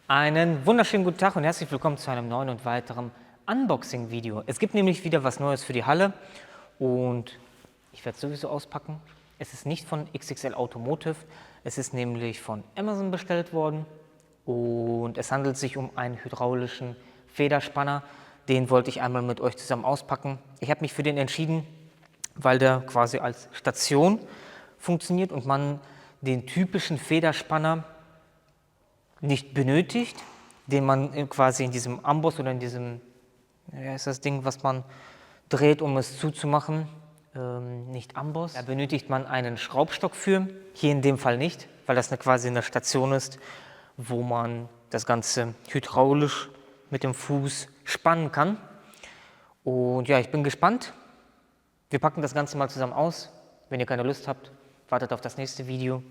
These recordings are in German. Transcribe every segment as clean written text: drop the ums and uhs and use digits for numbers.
Einen wunderschönen guten Tag und herzlich willkommen zu einem neuen und weiteren Unboxing-Video. Es gibt nämlich wieder was Neues für die Halle und ich werde es sowieso auspacken. Es ist nicht von XXL Automotive, es ist nämlich von Amazon bestellt worden und es handelt sich um einen hydraulischen Federspanner. Den wollte ich einmal mit euch zusammen auspacken. Ich habe mich für den entschieden, weil der quasi als Station funktioniert und man den typischen Federspanner nicht benötigt, den man quasi in diesem Amboss oder in diesem, ja, ist das Ding, was man dreht, um es zuzumachen, nicht Amboss. Da benötigt man einen Schraubstock für, hier in dem Fall nicht, weil das quasi eine Station ist, wo man das Ganze hydraulisch mit dem Fuß spannen kann. Und ja, ich bin gespannt. Wir packen das Ganze mal zusammen aus. Wenn ihr keine Lust habt, wartet auf das nächste Video.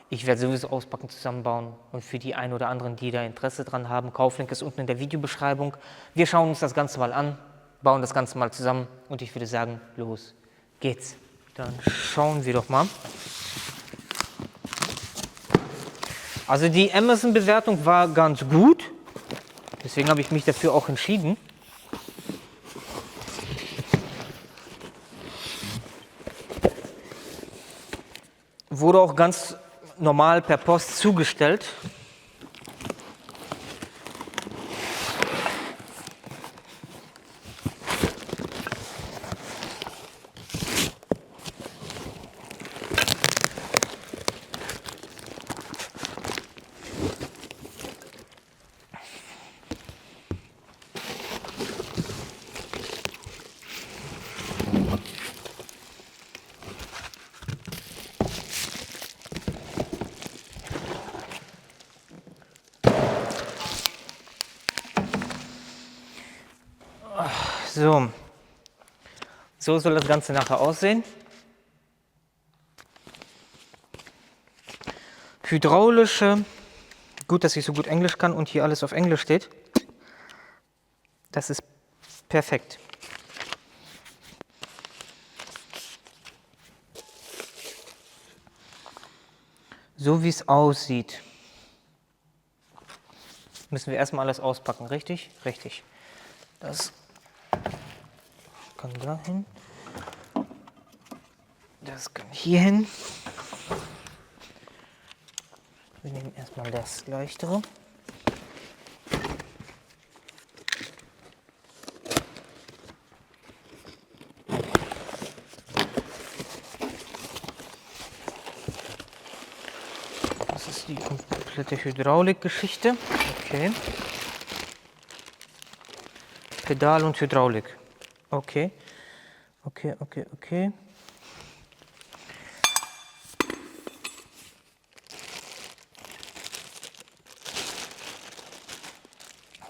Ich werde sowieso auspacken, zusammenbauen und für die einen oder anderen, die da Interesse dran haben, Kauflink ist unten in der Videobeschreibung. Wir schauen uns das Ganze mal an, bauen das Ganze mal zusammen und ich würde sagen, los geht's. Dann schauen wir doch mal. Also die Amazon-Bewertung war ganz gut, deswegen habe ich mich dafür auch entschieden. Wurde auch ganz normal per Post zugestellt. So soll das Ganze nachher aussehen. Hydraulische, gut, dass ich so gut Englisch kann und hier alles auf Englisch steht. Das ist perfekt. So wie es aussieht, müssen wir erstmal alles auspacken, richtig? Richtig. Das kann da hin. Das kann hier hin. Wir nehmen erstmal das Leichtere. Das ist die komplette Hydraulikgeschichte. Okay. Pedal und Hydraulik. Okay. Okay.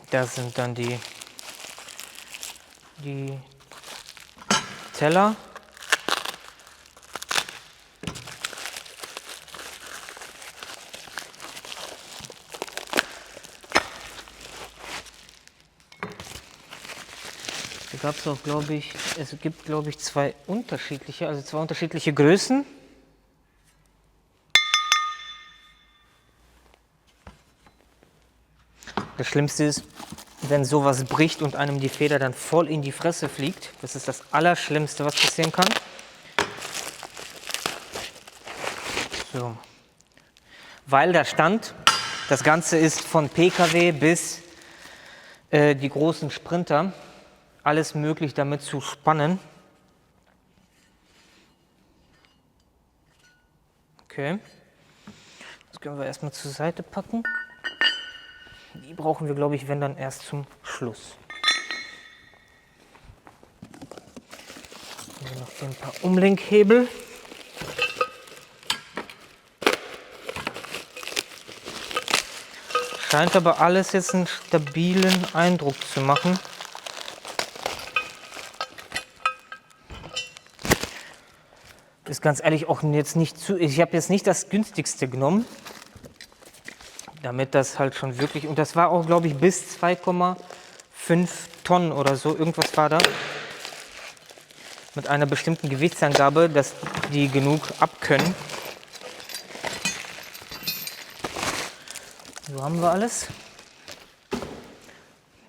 Das sind dann die Teller. Da gab es auch, glaube ich, es gibt, glaube ich, zwei unterschiedliche Größen. Das Schlimmste ist, wenn sowas bricht und einem die Feder dann voll in die Fresse fliegt. Das ist das Allerschlimmste, was passieren kann. So. Weil da stand, das Ganze ist von PKW bis die großen Sprinter, alles möglich damit zu spannen. Okay. Das können wir erstmal zur Seite packen. Die brauchen wir, glaube ich, wenn dann erst zum Schluss. Hier noch ein paar Umlenkhebel. Scheint aber alles jetzt einen stabilen Eindruck zu machen. Ist ganz ehrlich auch jetzt nicht zu. Ich habe jetzt nicht das günstigste genommen, damit das halt schon wirklich. Und das war auch, glaube ich, bis 2,5 Tonnen oder so. Irgendwas war da. Mit einer bestimmten Gewichtsangabe, dass die genug abkönnen. So haben wir alles.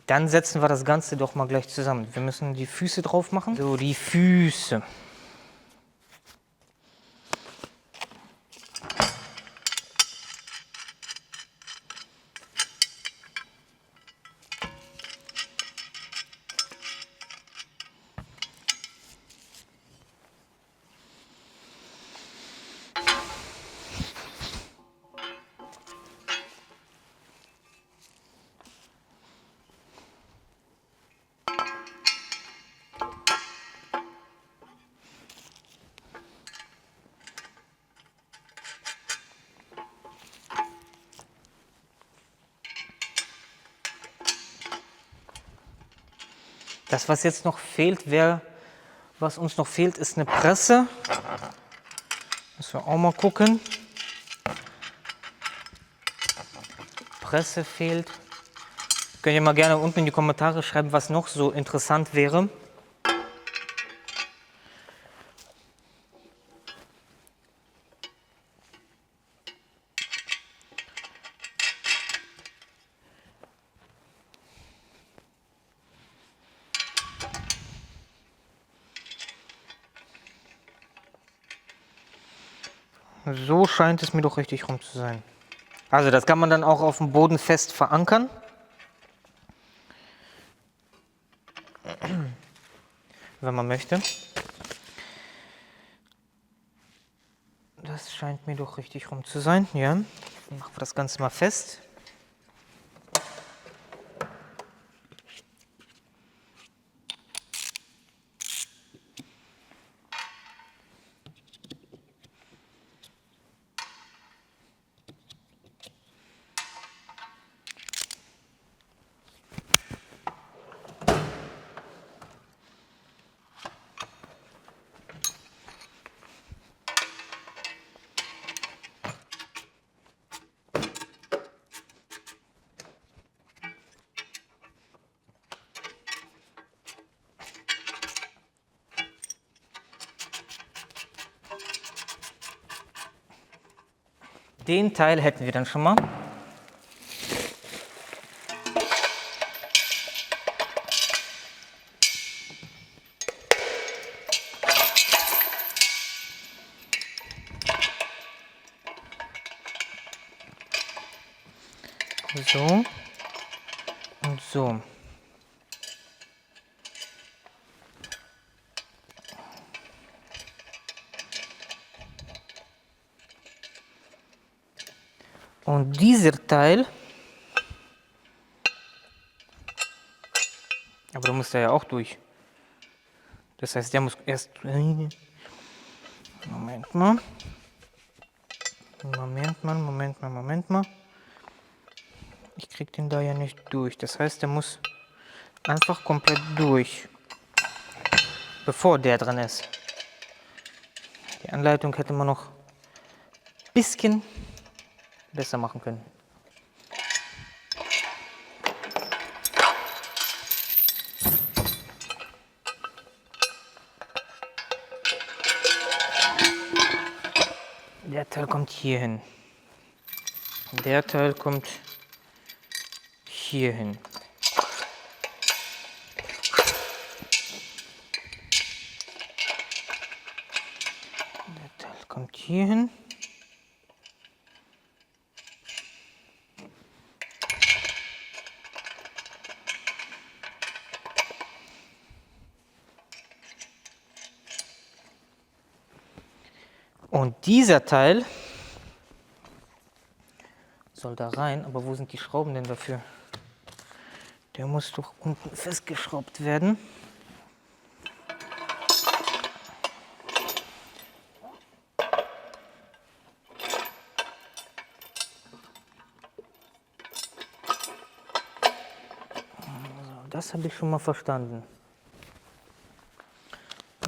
Dann setzen wir das Ganze doch mal gleich zusammen. Wir müssen die Füße drauf machen. So, die Füße. Das, was jetzt noch fehlt, was uns noch fehlt, ist eine Presse. Müssen wir auch mal gucken. Presse fehlt. Könnt ihr mal gerne unten in die Kommentare schreiben, was noch so interessant wäre. So scheint es mir doch richtig rum zu sein. Also das kann man dann auch auf dem Boden fest verankern. Wenn man möchte. Das scheint mir doch richtig rum zu sein. Ja. Dann machen wir das Ganze mal fest. Den Teil hätten wir dann schon mal. So und so. Und dieser Teil, aber da muss der ja auch durch. Das heißt, der muss erst... Moment mal. Moment mal. Ich krieg den da ja nicht durch. Das heißt, der muss einfach komplett durch, bevor der drin ist. Die Anleitung hätte man noch ein bisschen besser machen können. Der Teil kommt hier hin. Der Teil kommt hier hin. Der Teil kommt hier hin. Und dieser Teil soll da rein, aber wo sind die Schrauben denn dafür? Der muss doch unten festgeschraubt werden. So, das habe ich schon mal verstanden.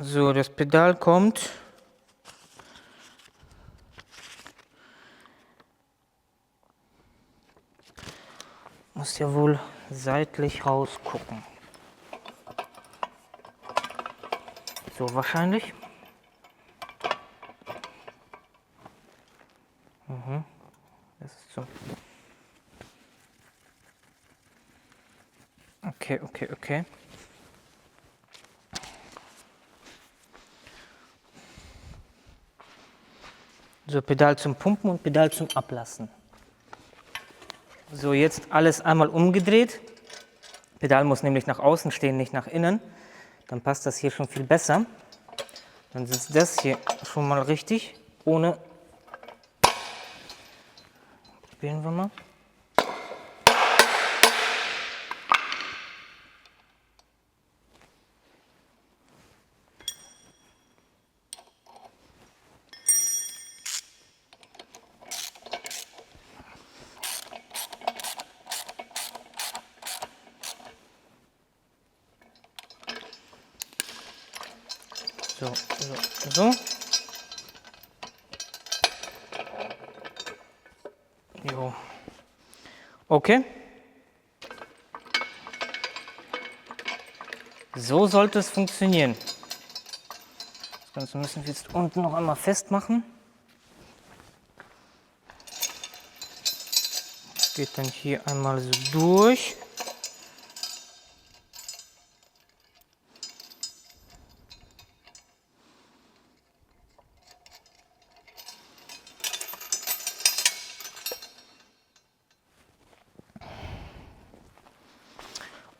So, das Pedal kommt. Muss ja wohl seitlich rausgucken. So wahrscheinlich. Das ist so. Okay. So, Pedal zum Pumpen und Pedal zum Ablassen. So, jetzt alles einmal umgedreht. Pedal muss nämlich nach außen stehen, nicht nach innen. Dann passt das hier schon viel besser. Dann sitzt das hier schon mal richtig, ohne... Probieren wir mal. So. Jo. Okay. So sollte es funktionieren. Das Ganze müssen wir jetzt unten noch einmal festmachen. Das geht dann hier einmal so durch.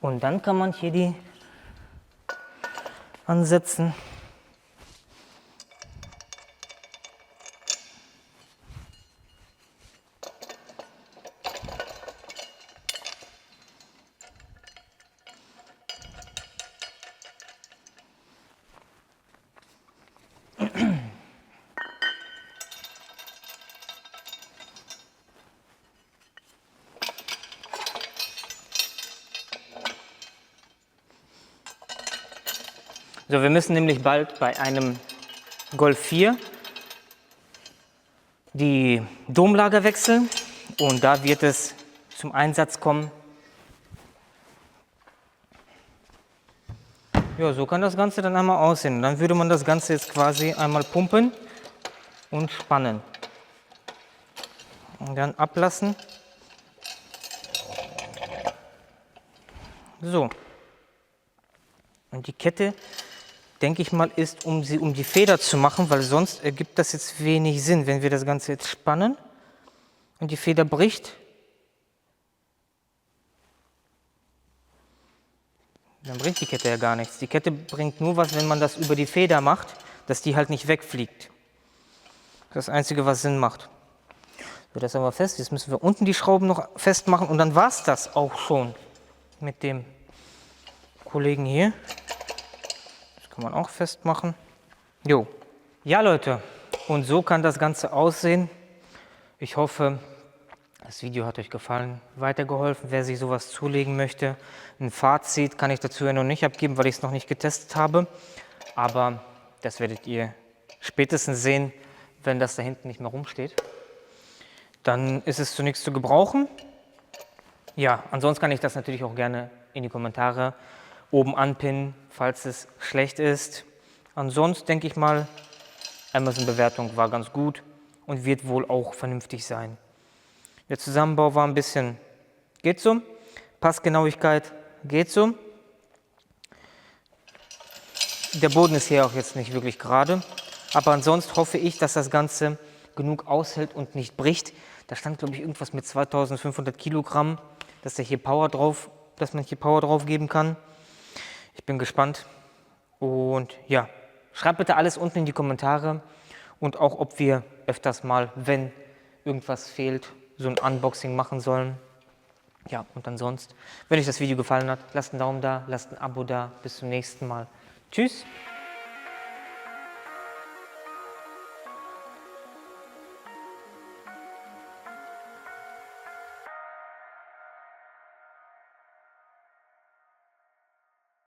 Und dann kann man hier die ansetzen. So, wir müssen nämlich bald bei einem Golf 4 die Domlager wechseln und da wird es zum Einsatz kommen. Ja, so kann das Ganze dann einmal aussehen. Dann würde man das Ganze jetzt quasi einmal pumpen und spannen. Und dann ablassen. So. Und die Kette, denke ich mal, ist, um die Feder zu machen, weil sonst ergibt das jetzt wenig Sinn, wenn wir das Ganze jetzt spannen und die Feder bricht. Dann bringt die Kette ja gar nichts. Die Kette bringt nur was, wenn man das über die Feder macht, dass die halt nicht wegfliegt. Das ist das Einzige, was Sinn macht. So, das haben wir fest. Jetzt müssen wir unten die Schrauben noch festmachen und dann war es das auch schon mit dem Kollegen hier. Kann man auch festmachen. Jo. Ja, Leute, und so kann das Ganze aussehen. Ich hoffe, das Video hat euch gefallen, weitergeholfen, wer sich sowas zulegen möchte. Ein Fazit kann ich dazu ja noch nicht abgeben, weil ich es noch nicht getestet habe. Aber das werdet ihr spätestens sehen, wenn das da hinten nicht mehr rumsteht. Dann ist es zu nichts zu gebrauchen. Ja, ansonsten kann ich das natürlich auch gerne in die Kommentare oben anpinnen, falls es schlecht ist. Ansonsten denke ich mal, Amazon-Bewertung war ganz gut und wird wohl auch vernünftig sein. Der Zusammenbau war ein bisschen, geht so. Passgenauigkeit geht so. Der Boden ist hier auch jetzt nicht wirklich gerade. Aber ansonsten hoffe ich, dass das Ganze genug aushält und nicht bricht. Da stand, glaube ich, irgendwas mit 2500 Kilogramm, dass man hier Power drauf geben kann. Ich bin gespannt und ja, schreibt bitte alles unten in die Kommentare und auch, ob wir öfters mal, wenn irgendwas fehlt, so ein Unboxing machen sollen. Ja, und ansonsten, wenn euch das Video gefallen hat, lasst einen Daumen da, lasst ein Abo da. Bis zum nächsten Mal. Tschüss!